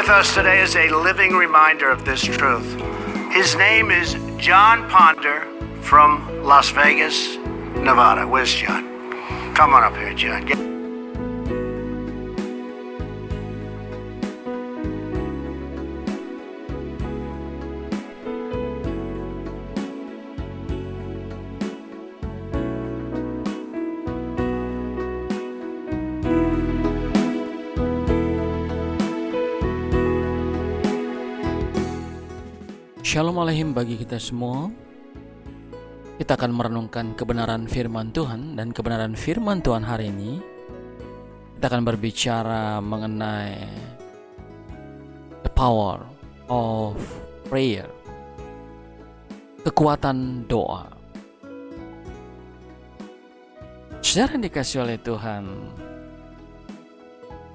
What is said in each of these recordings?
with us today is a living reminder of this truth. His name is John Ponder from Las Vegas, Nevada. Where's John? Come on up here, John. Shalom Aleichem bagi kita semua. Kita akan merenungkan kebenaran firman Tuhan. Dan kebenaran firman Tuhan hari ini, kita akan berbicara mengenai the power of prayer, kekuatan doa. Saudara yang dikasihi oleh Tuhan,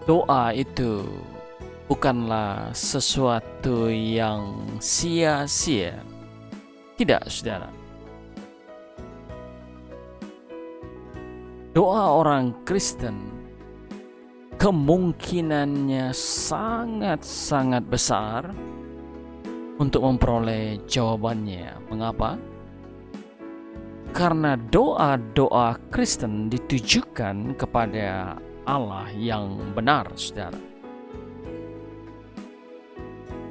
doa itu bukanlah sesuatu yang sia-sia. Tidak, saudara. Doa orang Kristen kemungkinannya sangat-sangat besar untuk memperoleh jawabannya. Mengapa? Karena doa-doa Kristen ditujukan kepada Allah yang benar, saudara.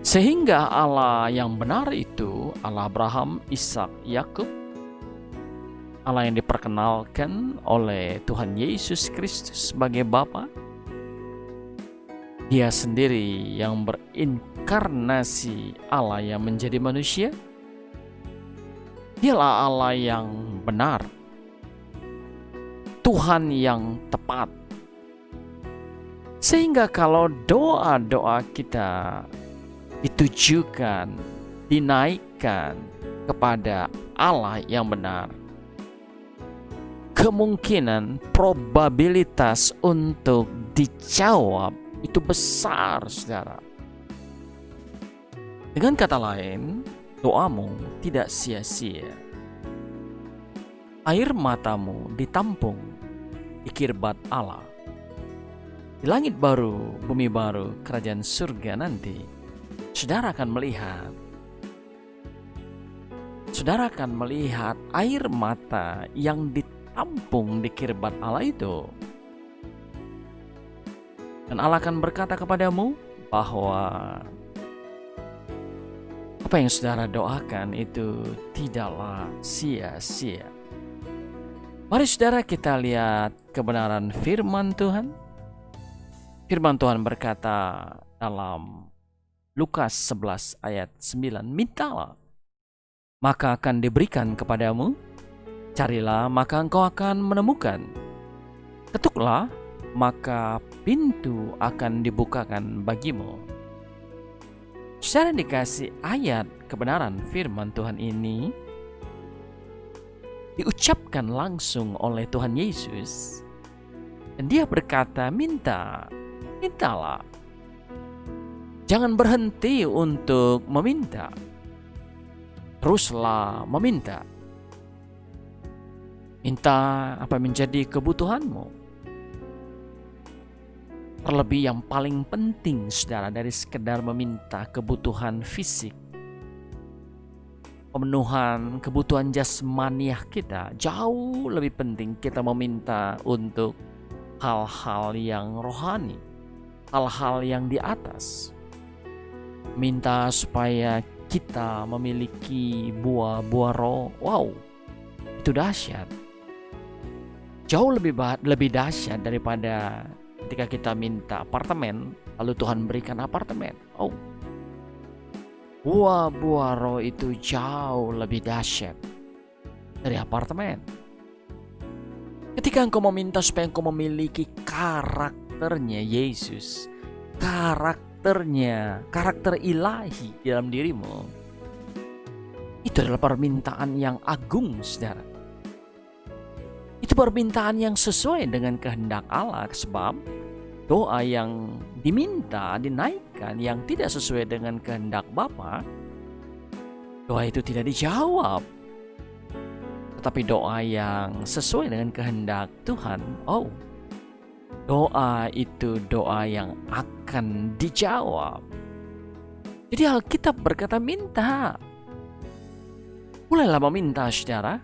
Sehingga Allah yang benar itu, Allah Abraham, Ishak, Yakub, Allah yang diperkenalkan oleh Tuhan Yesus Kristus sebagai Bapa, Dia sendiri yang berinkarnasi, Allah yang menjadi manusia. Dialah Allah yang benar, Tuhan yang tepat. Sehingga kalau doa-doa kita ditujukan, dinaikkan kepada Allah yang benar, kemungkinan, probabilitas untuk dijawab itu besar, saudara. Dengan kata lain, doamu tidak sia-sia. Air matamu ditampung di kirbat Allah. Di langit baru, bumi baru, kerajaan surga nanti, Saudara akan melihat air mata yang ditampung di kirbat Allah itu. Dan Allah akan berkata kepadamu bahwa apa yang saudara doakan itu tidaklah sia-sia. Mari saudara kita lihat kebenaran firman Tuhan. Firman Tuhan berkata dalam Lukas 11 ayat 9, mintalah, maka akan diberikan kepadamu. Carilah, maka engkau akan menemukan. Ketuklah, maka pintu akan dibukakan bagimu. Secara dikasih ayat kebenaran firman Tuhan ini diucapkan langsung oleh Tuhan Yesus. Dan Dia berkata, mintalah. Jangan berhenti untuk meminta. Teruslah meminta. Minta apa menjadi kebutuhanmu. Terlebih yang paling penting, saudara, dari sekedar meminta kebutuhan fisik, pemenuhan kebutuhan jasmaniah kita, jauh lebih penting kita meminta untuk hal-hal yang rohani, hal-hal yang di atas. Minta supaya kita memiliki buah-buah roh. Wow, itu dahsyat. Jauh lebih dahsyat daripada ketika kita minta apartemen, lalu Tuhan berikan apartemen. Oh, buah-buah roh itu jauh lebih dahsyat dari apartemen. Ketika engkau meminta supaya engkau memiliki karakternya Yesus, karakter ilahi dalam dirimu, itu adalah permintaan yang agung, saudara. Itu permintaan yang sesuai dengan kehendak Allah, sebab doa yang diminta, dinaikkan yang tidak sesuai dengan kehendak Bapa, doa itu tidak dijawab. Tetapi doa yang sesuai dengan kehendak Tuhan, doa itu doa yang akan dijawab. Jadi Alkitab berkata minta. Mulailah meminta saudara,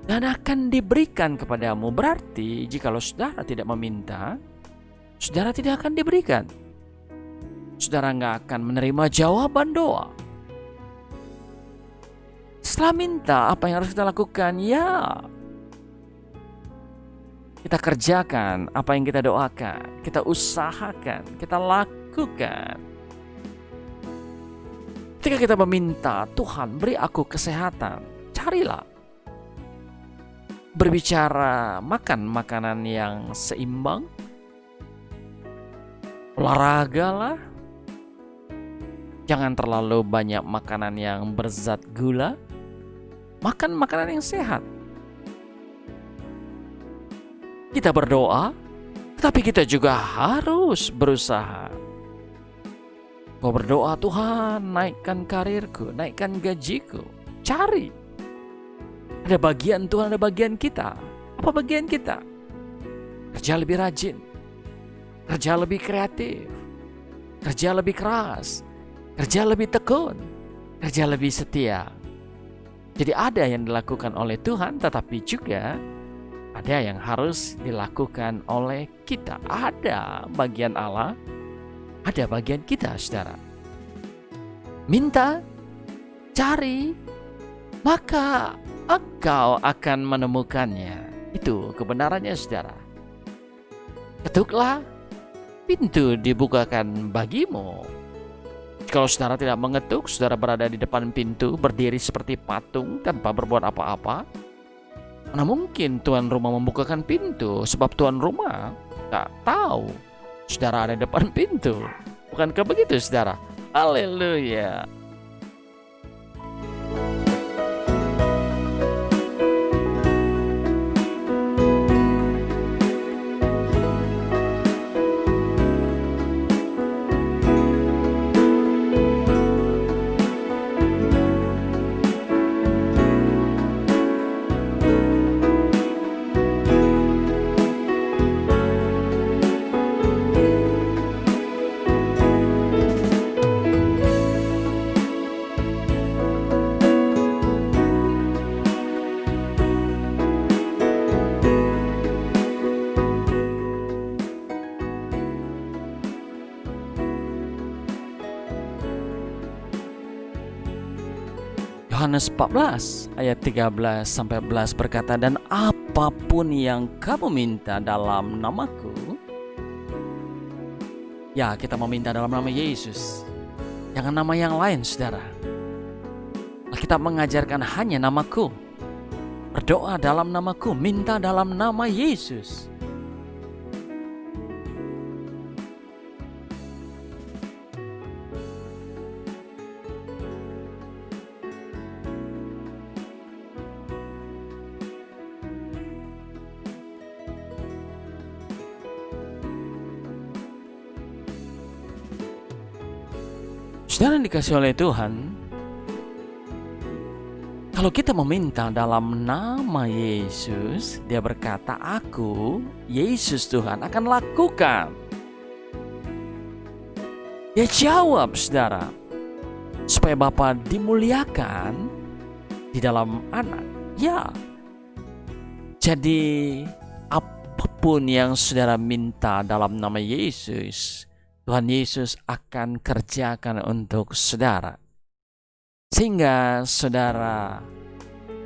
dan akan diberikan kepadamu. Berarti jikalau saudara tidak meminta, saudara tidak akan diberikan. Saudara nggak akan menerima jawaban doa. Setelah minta, apa yang harus kita lakukan? Ya, kita kerjakan apa yang kita doakan, kita usahakan, kita lakukan. Ketika kita meminta, Tuhan beri aku kesehatan, carilah. Berbicara makan makanan yang seimbang, olahragalah, jangan terlalu banyak makanan yang berzat gula, makan makanan yang sehat. Kita berdoa, tetapi kita juga harus berusaha. Kau berdoa, Tuhan naikkan karirku, naikkan gajiku, cari. Ada bagian Tuhan, ada bagian kita. Apa bagian kita? Kerja lebih rajin, kerja lebih kreatif, kerja lebih keras, kerja lebih tekun, kerja lebih setia. Jadi ada yang dilakukan oleh Tuhan, tetapi juga ada yang harus dilakukan oleh kita. Ada bagian Allah, ada bagian kita, saudara. Minta, cari, maka engkau akan menemukannya. Itu kebenarannya, saudara. Ketuklah, pintu dibukakan bagimu. Kalau saudara tidak mengetuk, saudara berada di depan pintu, berdiri seperti patung tanpa berbuat apa-apa, mana mungkin tuan rumah membukakan pintu? Sebab tuan rumah tak tahu saudara ada di depan pintu. Bukankah begitu, saudara? Haleluya. Yohanes 14 ayat 13 sampai 14 berkata, dan apapun yang kamu minta dalam namaku, ya kita meminta dalam nama Yesus, jangan nama yang lain, saudara. Alkitab mengajarkan hanya namaku, berdoa dalam namaku, minta dalam nama Yesus. Saudara yang dikasih oleh Tuhan, kalau kita meminta dalam nama Yesus, dia berkata, aku, Yesus Tuhan, akan lakukan. Dia jawab, saudara, supaya Bapa dimuliakan di dalam anak. Ya, jadi apapun yang saudara minta dalam nama Yesus, Tuhan Yesus akan kerjakan untuk saudara. Sehingga saudara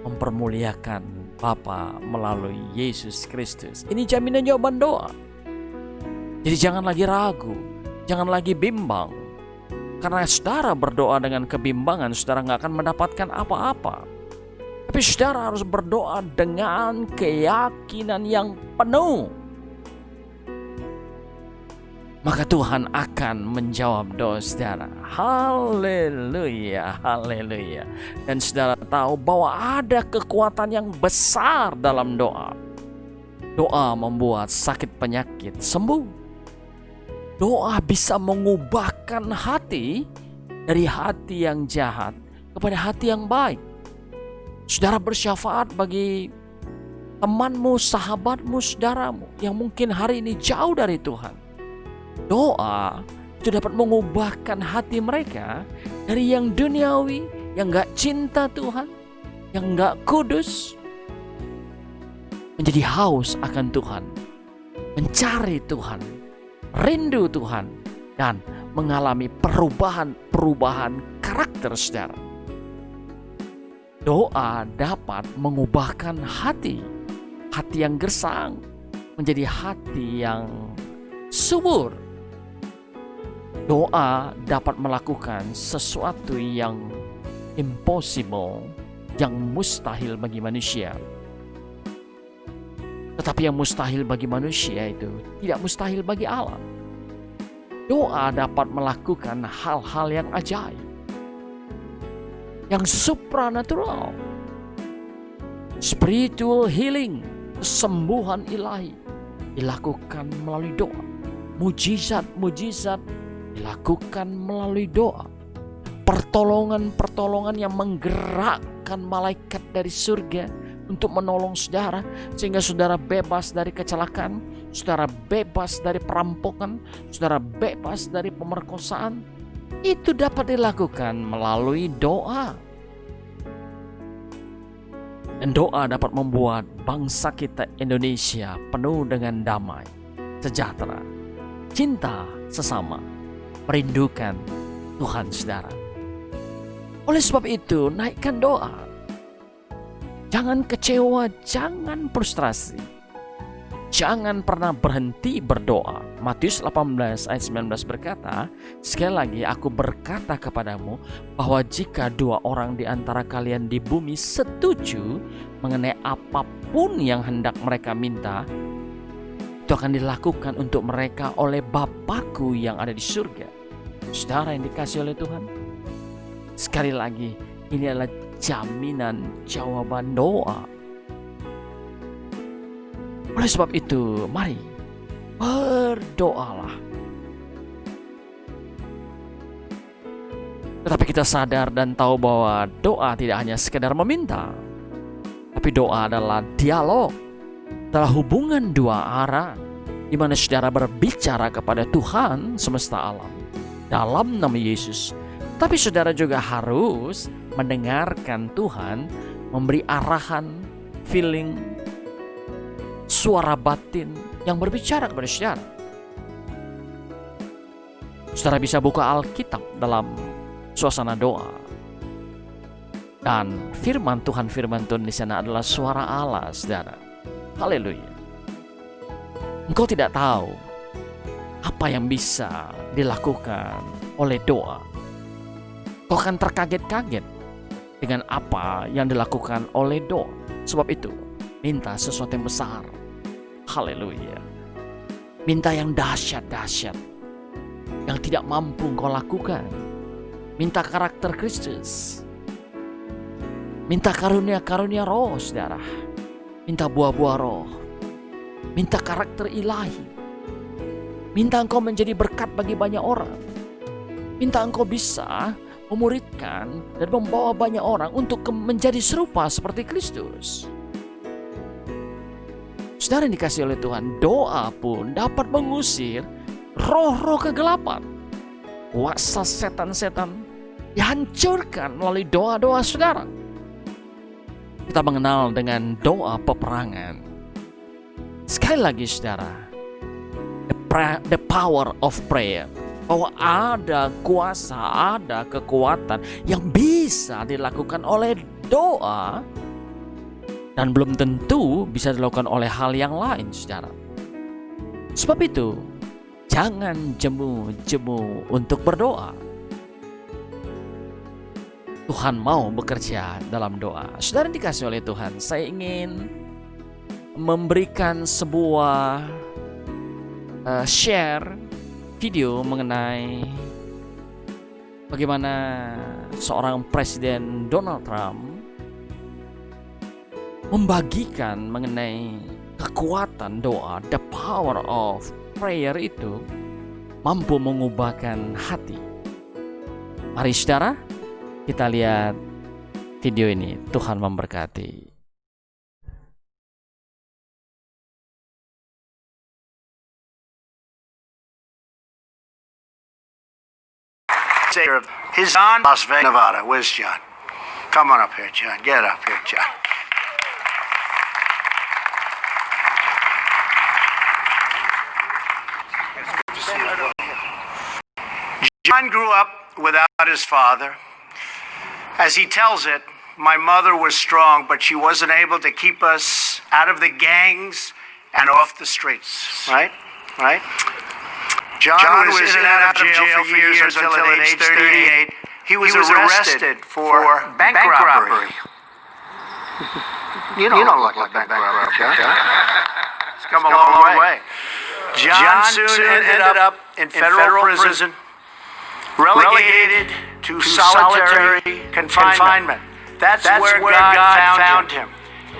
mempermuliakan Bapa melalui Yesus Kristus. Ini jaminan jawaban doa. Jadi jangan lagi ragu, jangan lagi bimbang. Karena saudara berdoa dengan kebimbangan, saudara gak akan mendapatkan apa-apa. Tapi saudara harus berdoa dengan keyakinan yang penuh. Maka Tuhan akan menjawab doa saudara. Haleluya, haleluya. Dan saudara tahu bahwa ada kekuatan yang besar dalam doa. Doa membuat sakit penyakit sembuh. Doa bisa mengubahkan hati dari hati yang jahat kepada hati yang baik. Saudara bersyafaat bagi temanmu, sahabatmu, saudaramu yang mungkin hari ini jauh dari Tuhan. Doa itu dapat mengubahkan hati mereka dari yang duniawi, yang gak cinta Tuhan, yang gak kudus, menjadi haus akan Tuhan, mencari Tuhan, rindu Tuhan, dan mengalami perubahan karakter, saudara. Doa dapat mengubahkan hati yang gersang menjadi hati yang subur. Doa dapat melakukan sesuatu yang impossible, yang mustahil bagi manusia. Tetapi yang mustahil bagi manusia itu tidak mustahil bagi Allah. Doa dapat melakukan hal-hal yang ajaib, yang supranatural, spiritual healing, kesembuhan ilahi dilakukan melalui doa. Mujizat-mujizat dilakukan melalui doa. Pertolongan-pertolongan yang menggerakkan malaikat dari surga untuk menolong saudara, sehingga saudara bebas dari kecelakaan, saudara bebas dari perampokan, saudara bebas dari pemerkosaan. Itu dapat dilakukan melalui doa. Dan doa dapat membuat bangsa kita Indonesia penuh dengan damai, sejahtera, cinta sesama, merindukan Tuhan, saudara. Oleh sebab itu, naikkan doa. Jangan kecewa, jangan frustrasi. Jangan pernah berhenti berdoa. Matius 18 ayat 19 berkata, sekali lagi aku berkata kepadamu bahwa jika 2 orang di antara kalian di bumi setuju mengenai apapun yang hendak mereka minta, itu akan dilakukan untuk mereka oleh Bapakku yang ada di surga. Saudara yang dikasihi oleh Tuhan, sekali lagi ini adalah jaminan jawaban doa. Oleh sebab itu, mari berdoalah. Tetapi kita sadar dan tahu bahwa doa tidak hanya sekedar meminta, tapi doa adalah dialog, adalah hubungan 2 arah, di mana saudara berbicara kepada Tuhan semesta alam dalam nama Yesus. Tapi saudara juga harus mendengarkan Tuhan memberi arahan, feeling, suara batin yang berbicara kepada saudara. Saudara bisa buka Alkitab dalam suasana doa. Dan firman Tuhan di sana adalah suara Allah, saudara. Haleluya. Engkau tidak tahu apa yang bisa dilakukan oleh doa. Kau akan terkaget-kaget dengan apa yang dilakukan oleh doa. Sebab itu, minta sesuatu yang besar. Haleluya. Minta yang dahsyat-dahsyat, yang tidak mampu engkau lakukan. Minta karakter Kristus. Minta karunia-karunia roh, saudara. Minta buah-buah roh. Minta karakter ilahi. Minta engkau menjadi berkat bagi banyak orang. Minta engkau bisa memuridkan dan membawa banyak orang untuk menjadi serupa seperti Kristus. Saudara yang dikasihi oleh Tuhan, doa pun dapat mengusir roh-roh kegelapan. Kuasa setan-setan dihancurkan melalui doa-doa saudara. Kita mengenal dengan doa peperangan. Sekali lagi saudara, the power of prayer. Bahwa ada kuasa, ada kekuatan yang bisa dilakukan oleh doa, dan belum tentu bisa dilakukan oleh hal yang lain, saudara. Sebab itu, jangan jemu-jemu untuk berdoa. Tuhan mau bekerja dalam doa. Saudara yang dikasihi oleh Tuhan, saya ingin memberikan sebuah share video mengenai bagaimana seorang Presiden Donald Trump membagikan mengenai kekuatan doa, the power of prayer itu mampu mengubahkan hati. Mari saudara, kita lihat video ini. Tuhan memberkati. savior of his son, Las Vegas, Nevada. Where's John? Come on up here, John. Get up here, John. John grew up without his father. As he tells it, my mother was strong, but she wasn't able to keep us out of the gangs and off the streets. Right? John was in and out of jail for years until at age 38. He was arrested for bank robbery. You don't look like bank robbery, John. It's come a long way. John soon ended up in federal prison, relegated to solitary confinement. That's where God found him.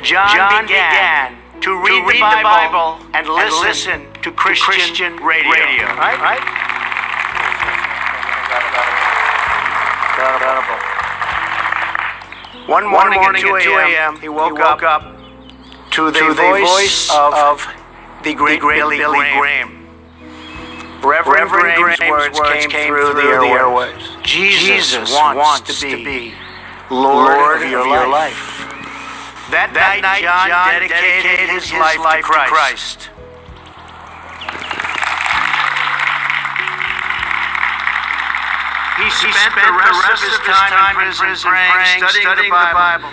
John began to read the Bible and listen to Christian radio. Right? One morning at 2 a.m., he woke up to the voice of the great Billy Graham. Reverend Graham's words came through the airwaves. Jesus wants to be Lord of your life. That night, John dedicated his life to Christ. He spent the rest of his time in prison praying, studying the Bible,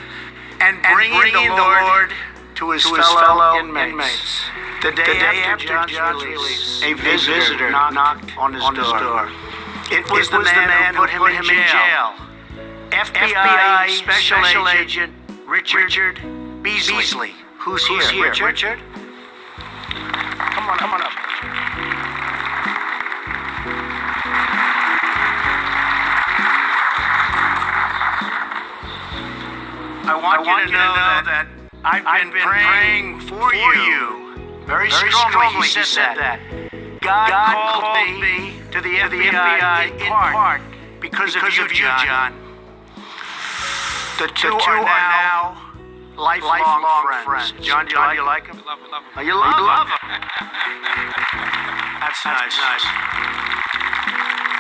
and bringing the Lord to his fellow inmates. The day after John's release, a visitor knocked on his door. It was the man who put him in jail. FBI Special Agent Richard Beasley. Who's here? Richard? Come on up. I want you to know that I've been praying for you. Very strongly, he said that. God called me to the FBI in part because of you, John. The two are now lifelong friends. John, do you like him? You love him. That's nice.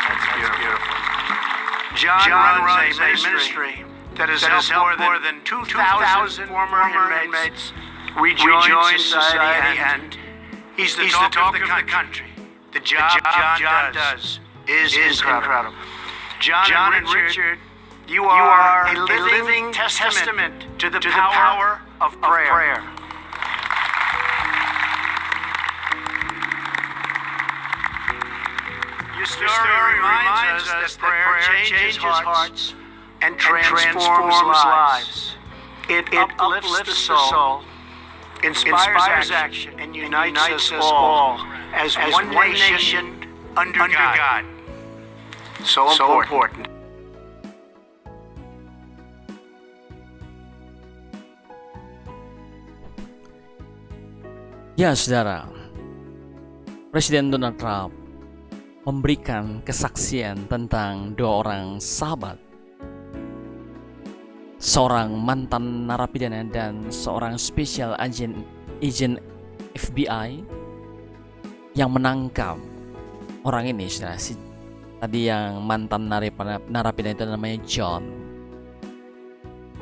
That's beautiful. John runs a ministry that has helped more than 2,000 former inmates rejoin society, and he's the talk of the country. The job John does is incredible. John and Richard, you are a living testament to the power of prayer. Your story reminds us that prayer changes hearts and transforms lives. It uplifts the soul, inspires action, and unites us all as one nation under God. So important. Ya, saudara, Presiden Donald Trump memberikan kesaksian tentang dua orang sahabat, seorang mantan narapidana dan seorang special agent FBI yang menangkap orang ini. Tadi yang mantan narapidana itu namanya John.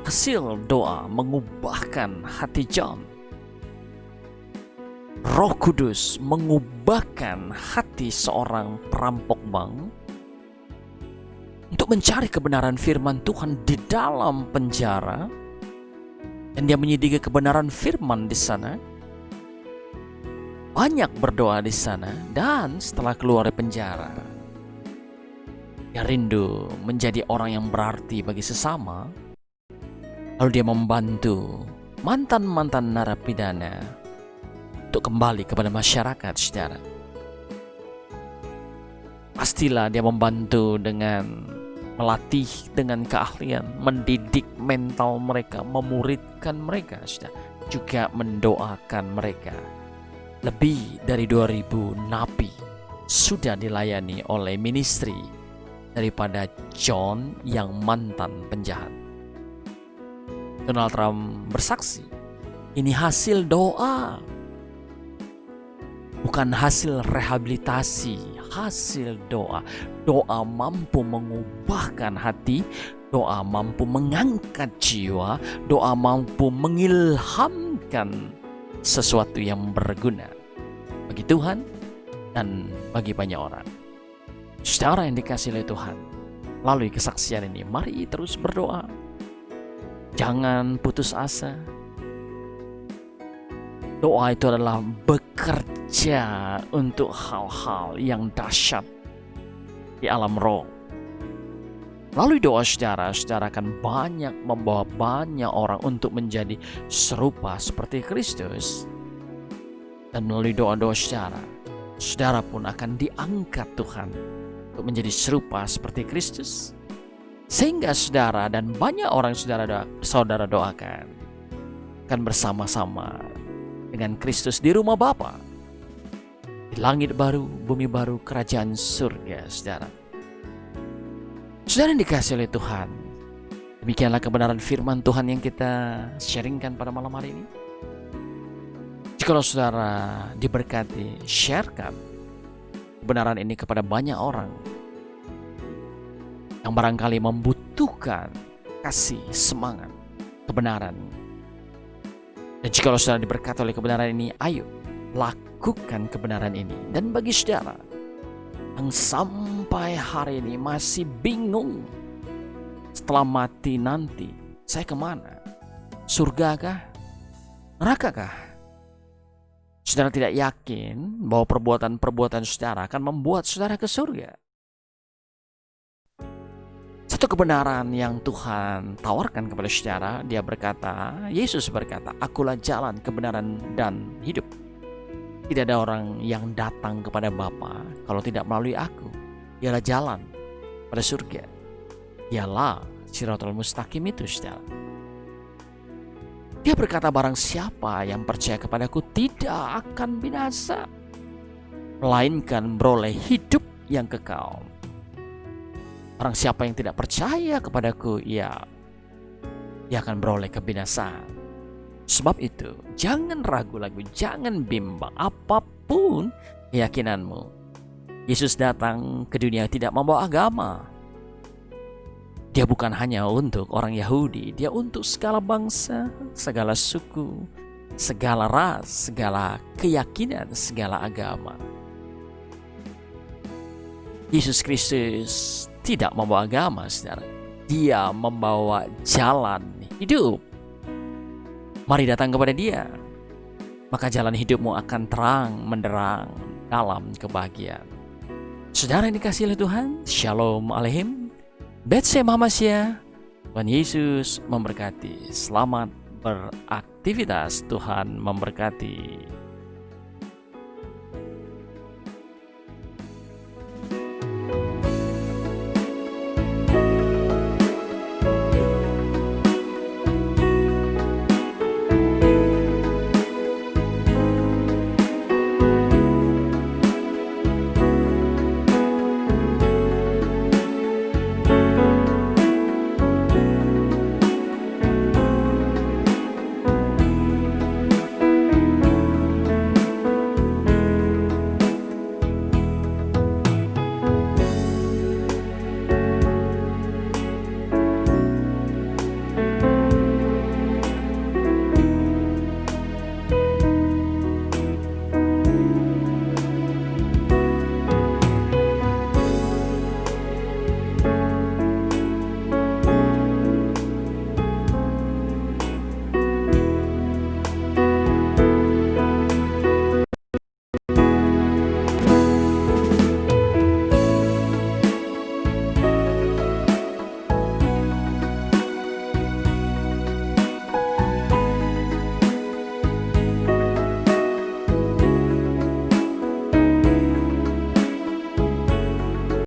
Hasil doa mengubahkan hati John. Roh Kudus mengubahkan hati seorang perampok bank untuk mencari kebenaran firman Tuhan di dalam penjara, dan dia menyidiki kebenaran firman di sana. Banyak berdoa di sana, dan setelah keluar dari penjara, dia rindu menjadi orang yang berarti bagi sesama. Lalu dia membantu mantan-mantan narapidana untuk kembali kepada masyarakat, saudara. Pastilah dia membantu dengan melatih dengan keahlian, mendidik mental mereka, memuridkan mereka, saudara. Juga mendoakan mereka. Lebih dari 2000 napi sudah dilayani oleh ministry daripada John yang mantan penjahat. Donald Trump bersaksi, ini hasil doa, bukan hasil rehabilitasi hasil doa. Doa mampu mengubahkan hati, doa mampu mengangkat jiwa, doa mampu mengilhamkan sesuatu yang berguna bagi Tuhan dan bagi banyak orang. Saudara yang dikasihi oleh Tuhan, melalui kesaksian ini, mari terus berdoa. Jangan putus asa. Doa itu adalah bekerja untuk hal-hal yang dahsyat di alam roh. Melalui doa saudara, saudara akan banyak membawa banyak orang untuk menjadi serupa seperti Kristus. Dan melalui doa-doa saudara, saudara pun akan diangkat Tuhan untuk menjadi serupa seperti Kristus. Sehingga saudara dan banyak orang saudara doakan akan bersama-sama dengan Kristus di rumah Bapa, di langit baru, bumi baru, kerajaan surga, saudara. Saudara yang dikasihi oleh Tuhan, demikianlah kebenaran firman Tuhan yang kita sharingkan pada malam hari ini. Jikalau saudara diberkati, sharekan kebenaran ini kepada banyak orang yang barangkali membutuhkan kasih, semangat, kebenaran. Dan jikalau saudara diberkati oleh kebenaran ini, ayo lakukan kebenaran ini. Dan bagi saudara yang sampai hari ini masih bingung, setelah mati nanti saya kemana? Surga kah? Neraka kah? Saudara tidak yakin bahwa perbuatan-perbuatan saudara akan membuat saudara ke surga. Satu kebenaran yang Tuhan tawarkan kepada saudara, dia berkata, Yesus berkata, "Akulah jalan, kebenaran, dan hidup. Tidak ada orang yang datang kepada Bapa kalau tidak melalui aku. Ialah jalan pada surga. Ialah Shiratul Mustaqim itu, saudara." Dia berkata, barang siapa yang percaya kepadaku tidak akan binasa, melainkan beroleh hidup yang kekal. Orang siapa yang tidak percaya kepadaku, ia akan beroleh kebinasaan. Sebab itu, jangan ragu lagi, jangan bimbang apapun keyakinanmu. Yesus datang ke dunia tidak membawa agama. Dia bukan hanya untuk orang Yahudi, dia untuk segala bangsa, segala suku, segala ras, segala keyakinan, segala agama. Yesus Kristus tidak membawa agama, saudara. Dia membawa jalan hidup. Mari datang kepada dia, maka jalan hidupmu akan terang menderang dalam kebahagiaan. Saudara yang dikasihi oleh Tuhan, Shalom Aleichem. Betse Mamasya, Tuhan Yesus memberkati. Selamat beraktivitas, Tuhan memberkati.